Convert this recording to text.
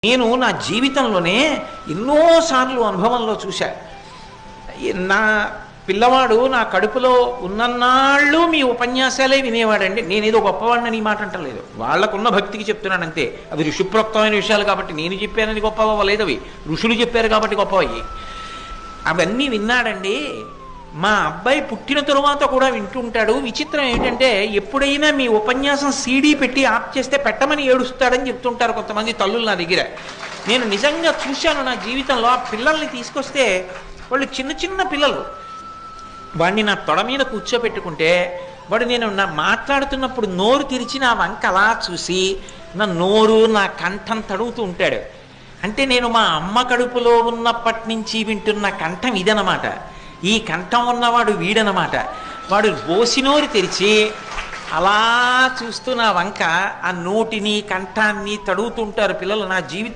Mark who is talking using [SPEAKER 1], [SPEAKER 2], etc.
[SPEAKER 1] నేను నా జీవితంలోనే ఎన్నోసార్లు అనుభవంలో చూశా. నా పిల్లవాడు నా కడుపులో ఉన్నన్నాళ్ళు మీ ఉపన్యాసాలే వినేవాడండి. నేనేదో గొప్పవాడిని మాట అంటలేదు, వాళ్ళకున్న భక్తికి చెప్తున్నాను అంతే. అవి ఋషిప్రోక్తమైన విషయాలు కాబట్టి నేను చెప్పానని గొప్పవలేదు, అవి ఋషులు చెప్పారు కాబట్టి గొప్పవయ్యి. అవన్నీ విన్నాడండి. మా అబ్బాయి పుట్టిన తరువాత కూడా వింటుంటాడు. విచిత్రం ఏంటంటే ఎప్పుడైనా మీ ఉపన్యాసం సీడీ పెట్టి ఆప్ చేస్తే పెట్టమని ఏడుస్తాడని చెప్తుంటారు కొంతమంది తల్లులు నా దగ్గర. నేను నిజంగా చూశాను నా జీవితంలో. ఆ పిల్లల్ని తీసుకొస్తే వాళ్ళు చిన్న చిన్న పిల్లలు, వాడిని నా తొడ మీద కూర్చోబెట్టుకుంటే వాడు నేను మాట్లాడుతున్నప్పుడు నోరు తెరిచి నా వంక అలా చూసి నా నోరు నా కంఠం తడుగుతూ ఉంటాడు. అంటే నేను మా అమ్మ కడుపులో ఉన్నప్పటి నుంచి వింటున్న కంఠం ఇదనమాట. ఈ కంఠం ఉన్నవాడు వీడనమాట. వాడు బోసినోరు తెరిచి అలా చూస్తూ నా వంక ఆ నోటిని కంఠాన్ని తడుగుతుంటారు పిల్లలు. నా జీవితం